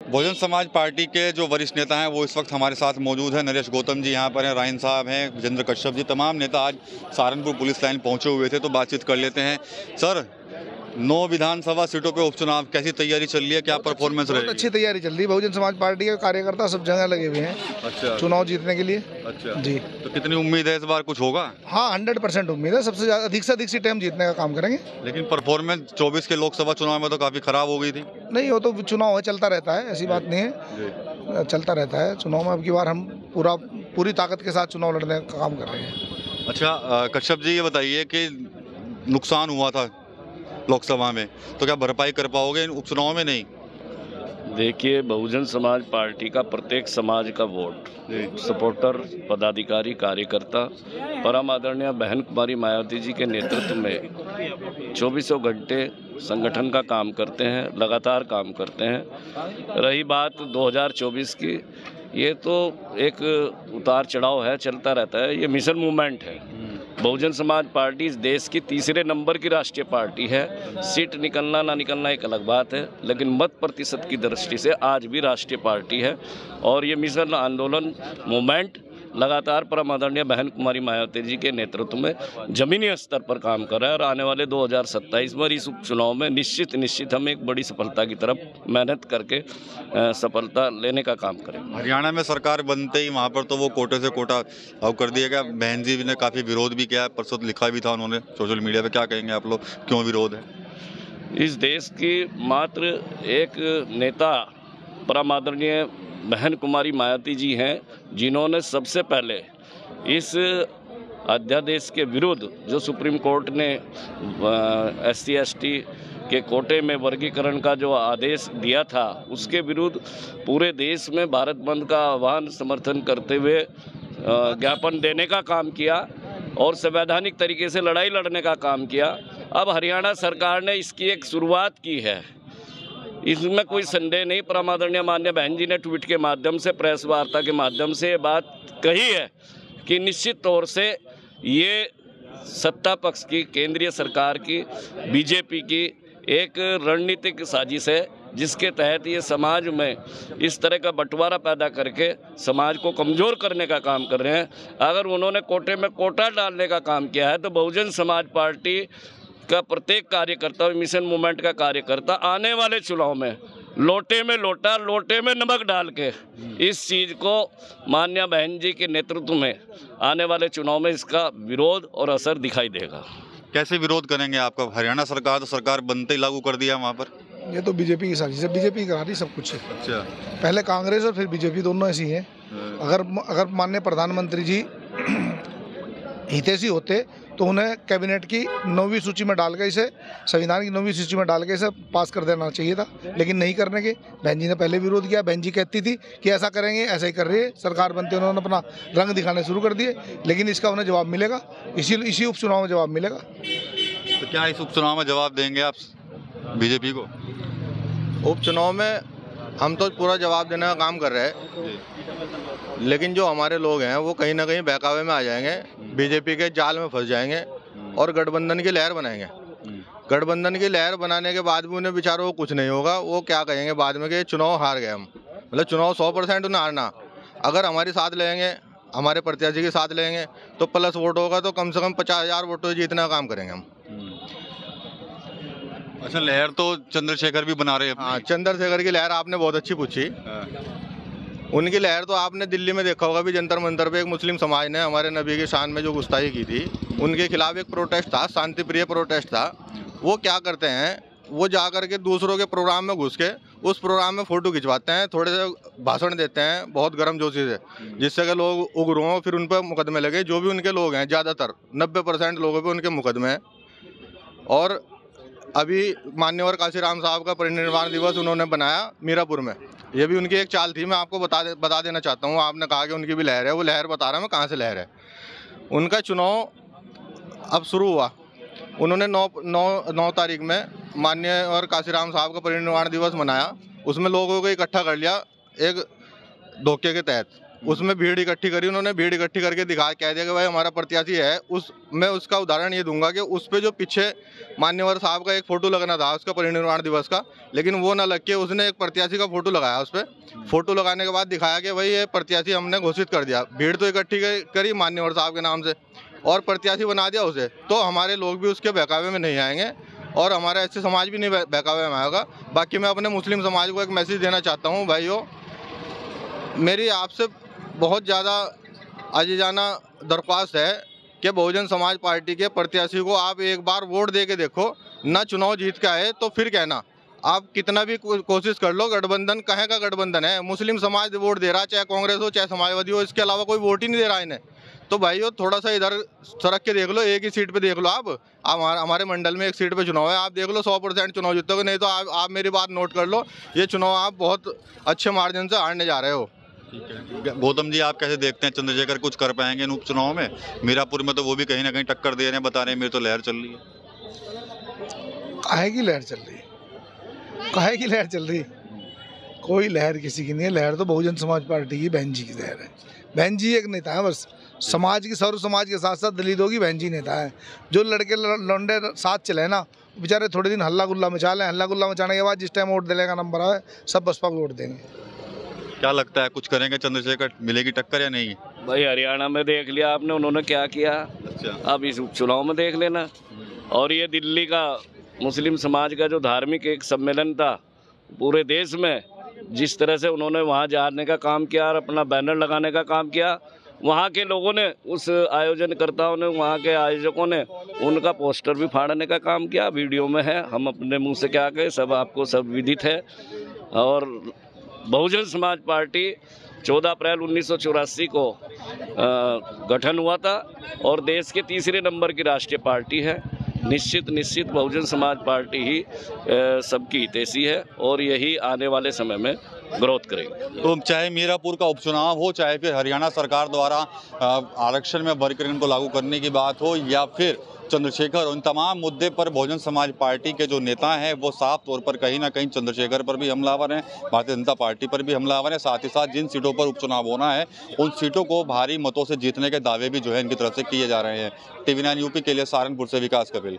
Bahujan Samaj party के जो वरिष्ठ नेता हैं वो इस वक्त हमारे साथ मौजूद हैं। नरेश गौतम जी यहाँ पर हैं, रायन साहब हैं, विजेंद्र कश्यप जी, तमाम नेता आज सहारनपुर पुलिस लाइन पहुंचे हुए थे, तो बातचीत कर लेते हैं। सर, 9 विधानसभा सीटों पे उपचुनाव, कैसी तैयारी चल रही है, क्या परफॉर्मेंस रहेगी? बहुत अच्छी तैयारी चल रही है। बहुजन समाज पार्टी के कार्यकर्ता सब जगह लगे हुए हैं। अच्छा, चुनाव जीतने के लिए। अच्छा जी, तो कितनी उम्मीद है इस बार कुछ होगा? हाँ 100% उम्मीद है। सबसे ज्यादा अधिक से अधिक सीटें हम जीतने का काम करेंगे। लेकिन परफॉर्मेंस 24 के लोकसभा चुनाव में तो काफी खराब हो गई थी। नहीं, वो तो चुनाव है, चलता रहता है, ऐसी बात नहीं है, चलता रहता है चुनाव में। अब की बार हम पूरी ताकत के साथ चुनाव लड़ने का काम कर रहे हैं। अच्छा, कश्यप जी ये बताइए कि नुकसान हुआ था लोकसभा में, तो क्या भरपाई कर पाओगे इन उपचुनाव में? नहीं, देखिए, बहुजन समाज पार्टी का प्रत्येक समाज का वोट, सपोर्टर, पदाधिकारी, कार्यकर्ता परम आदरणीय बहन कुमारी मायावती जी के नेतृत्व में 24 घंटे संगठन का काम करते हैं, लगातार काम करते हैं। रही बात 2024 की, ये तो एक उतार चढ़ाव है, चलता रहता है। ये मिशन मूवमेंट है। बहुजन समाज पार्टी इस देश की तीसरे नंबर की राष्ट्रीय पार्टी है। सीट निकलना ना निकलना एक अलग बात है, लेकिन मत प्रतिशत की दृष्टि से आज भी राष्ट्रीय पार्टी है। और ये मिशन आंदोलन मूवमेंट लगातार परम आदरणीय बहन कुमारी मायावती जी के नेतृत्व में जमीनी स्तर पर काम कर रहा है। और आने वाले 2027 में इस उपचुनाव में निश्चित हम एक बड़ी सफलता की तरफ मेहनत करके सफलता लेने का काम करेंगे। हरियाणा में सरकार बनते ही वहाँ पर तो वो कोटे से कोटा अब कर दिया गया। बहन जी ने काफ़ी विरोध भी किया, परसों लिखा भी था उन्होंने सोशल मीडिया पे। क्या कहेंगे आप लोग, क्यों विरोध है? इस देश की मात्र एक नेता परम आदरणीय बहन कुमारी मायावती जी हैं, जिन्होंने सबसे पहले इस अध्यादेश के विरुद्ध, जो सुप्रीम कोर्ट ने SC/ST के कोटे में वर्गीकरण का जो आदेश दिया था, उसके विरुद्ध पूरे देश में भारत बंद का आह्वान समर्थन करते हुए ज्ञापन देने का काम किया और संवैधानिक तरीके से लड़ाई लड़ने का काम किया। अब हरियाणा सरकार ने इसकी एक शुरुआत की है, इसमें कोई संदेह नहीं। परम आदरणीय माननीय बहन जी ने ट्वीट के माध्यम से, प्रेस वार्ता के माध्यम से ये बात कही है कि निश्चित तौर से ये सत्ता पक्ष की, केंद्रीय सरकार की, बीजेपी की एक रणनीतिक साजिश है, जिसके तहत ये समाज में इस तरह का बंटवारा पैदा करके समाज को कमज़ोर करने का काम कर रहे हैं। अगर उन्होंने कोटे में कोटा डालने का काम किया है, तो बहुजन समाज पार्टी का प्रत्येक कार्यकर्ता, मिशन मूवमेंट का कार्यकर्ता आने वाले चुनाव में लोटे में लोटा, लोटे में नमक डाल के इस चीज़ को माननीय बहन जी के नेतृत्व में आने वाले चुनाव में इसका विरोध और असर दिखाई देगा। कैसे विरोध करेंगे आपका? हरियाणा सरकार तो सरकार बनते ही लागू कर दिया वहाँ पर। ये तो बीजेपी की साजिश है, बीजेपी करा रही सब कुछ है। अच्छा, पहले कांग्रेस और फिर बीजेपी, दोनों ऐसी हैं। अगर माननीय प्रधानमंत्री जी हितैषी होते तो उन्हें कैबिनेट की 9वीं सूची में डाल के, इसे संविधान की 9वीं सूची में डाल के इसे पास कर देना चाहिए था, लेकिन नहीं करने के। बहन जी ने पहले विरोध किया। बहन जी कहती थी कि ऐसा करेंगे, ऐसा ही कर रही है सरकार। बनते उन्होंने अपना रंग दिखाने शुरू कर दिए, लेकिन इसका उन्हें जवाब मिलेगा, इसी उपचुनाव में जवाब मिलेगा। तो क्या इस उपचुनाव में जवाब देंगे आप बीजेपी को? उपचुनाव में हम तो पूरा जवाब देने का काम कर रहे हैं, लेकिन जो हमारे लोग हैं वो कहीं ना कहीं बहकावे में आ जाएंगे, बीजेपी के जाल में फंस जाएंगे और गठबंधन की लहर बनाएंगे। गठबंधन की लहर बनाने के बाद भी उन्हें बेचारों को कुछ नहीं होगा। वो क्या कहेंगे बाद में कि चुनाव हार गए हम, मतलब चुनाव 100% उन्हें हारना। अगर हमारे साथ लेंगे, हमारे प्रत्याशी के साथ लेंगे, तो प्लस वोट होगा, तो कम से कम 50,000 वोटों जीतने का काम करेंगे हम। अच्छा, लहर तो चंद्रशेखर भी बना रहे हैं। हाँ, चंद्रशेखर की लहर आपने बहुत अच्छी पूछी। उनकी लहर तो आपने दिल्ली में देखा होगा भी, जंतर मंतर पे एक मुस्लिम समाज ने हमारे नबी की शान में जो गुस्ताखी की थी, उनके खिलाफ एक प्रोटेस्ट था, शांतिप्रिय प्रोटेस्ट था। वो क्या करते हैं, वो जा करके दूसरों के प्रोग्राम में घुस के उस प्रोग्राम में फ़ोटो खिंचवाते हैं, थोड़े से भाषण देते हैं बहुत गर्मजोशी से, जिससे कि लोग उग्र हों, फिर उन पर मुकदमे लगे। जो भी उनके लोग हैं, ज़्यादातर 90% लोगों पर उनके मुकदमे हैं। और अभी मान्यवर काशीराम साहब का परिनिर्वाण दिवस उन्होंने बनाया मीरापुर में, ये भी उनकी एक चाल थी। मैं आपको बता देना चाहता हूँ। आपने कहा कि उनकी भी लहर है, वो लहर बता रहा हूँ मैं कहाँ से लहर है। उनका चुनाव अब शुरू हुआ। उन्होंने 9 तारीख में मान्यवर काशीराम साहब का परिनिर्वाण दिवस मनाया। उसमें लोगों को इकट्ठा कर लिया एक धोखे के तहत। उसमें भीड़ इकट्ठी करी उन्होंने, भीड़ इकट्ठी करके दिखा कह दिया कि भाई हमारा प्रत्याशी है। मैं उसका उदाहरण ये दूंगा कि उस पे जो पीछे मान्यवर साहब का एक फोटो लगना था उसका परिनिर्वाण दिवस का, लेकिन वो ना लग के उसने एक प्रत्याशी का फोटो लगाया। उस पर फोटो लगाने के बाद दिखाया कि भाई ये प्रत्याशी हमने घोषित कर दिया। भीड़ तो इकट्ठी करी मान्यवर साहब के नाम से और प्रत्याशी बना दिया उसे। तो हमारे लोग भी उसके बहकावे में नहीं आएंगे और हमारा ऐसे समाज भी नहीं बहकावे में आएगा। बाकी मैं अपने मुस्लिम समाज को एक मैसेज देना चाहता हूँ, भाइयों मेरी आपसे बहुत ज़्यादा आजीजाना दरख्वास्त है कि बहुजन समाज पार्टी के प्रत्याशी को आप एक बार वोट दे के देखो ना। चुनाव जीत का है तो फिर कहना, आप कितना भी कोशिश कर लो, गठबंधन कहे का गठबंधन है। मुस्लिम समाज वोट दे रहा, चाहे कांग्रेस हो चाहे समाजवादी हो, इसके अलावा कोई वोट ही नहीं दे रहा इन्हें। तो भाइयों थोड़ा सा इधर सड़क के देख लो, एक ही सीट पे देख लो। आप हमारे मंडल में एक सीट पे चुनाव है, आप देख लो 100% चुनाव जीतोगे। नहीं तो आप मेरी बात नोट कर लो, ये चुनाव आप बहुत अच्छे मार्जिन से हारने जा रहे हो। ठीक है गौतम जी, आप कैसे देखते हैं चंद्रशेखर कुछ कर पाएंगे इन उपचुनाव में? मीरापुर में तो वो भी कहीं ना कहीं टक्कर दे रहे हैं, बता रहे हैं मेरी तो लहर चल रही है। काहे की लहर चल रही है? काहे की लहर चल रही है? कोई लहर किसी की नहीं है। लहर तो बहुजन समाज पार्टी की बहन जी की लहर है। बहन जी एक नेता है बस, समाज की सर्व समाज के साथ साथ दलितों की बहन जी नेता है। जो लड़के लौंडे साथ चले ना, बेचारे थोड़े दिन हल्ला गुल्ला मचा लें। हल्ला गुल्ला मचाने के बाद जिस टाइम वोट देने का नंबर आए सब बसपा को वोट देंगे। क्या लगता है कुछ करेंगे चंद्रशेखर, मिलेगी टक्कर या नहीं? भाई हरियाणा में देख लिया आपने उन्होंने क्या किया। अच्छा, अब इस उपचुनाव में देख लेना। और ये दिल्ली का मुस्लिम समाज का जो धार्मिक एक सम्मेलन था पूरे देश में, जिस तरह से उन्होंने वहाँ जाने का काम किया और अपना बैनर लगाने का काम किया, वहाँ के लोगों ने, उस आयोजनकर्ताओं ने, वहाँ के आयोजकों ने उनका पोस्टर भी फाड़ने का काम किया। वीडियो में है, हम अपने मुंह से क्या कहें, सब आपको सब विदित है। और बहुजन समाज पार्टी 14 अप्रैल 1984 को गठन हुआ था और देश के तीसरे नंबर की राष्ट्रीय पार्टी है। निश्चित बहुजन समाज पार्टी ही सबकी हितैषी है और यही आने वाले समय में ग्रोथ करेगी। तो चाहे मीरापुर का उपचुनाव हो, चाहे फिर हरियाणा सरकार द्वारा आरक्षण में वर्गीकरण को लागू करने की बात हो, या फिर चंद्रशेखर, उन तमाम मुद्दे पर बहुजन समाज पार्टी के जो नेता हैं वो साफ तौर पर कहीं ना कहीं चंद्रशेखर पर भी हमलावर हैं, भारतीय जनता पार्टी पर भी हमलावर हैं। साथ ही साथ जिन सीटों पर उपचुनाव होना है उन सीटों को भारी मतों से जीतने के दावे भी जो है इनकी तरफ से किए जा रहे हैं। TV9 यूपी के लिए सहारनपुर से विकास कपिल।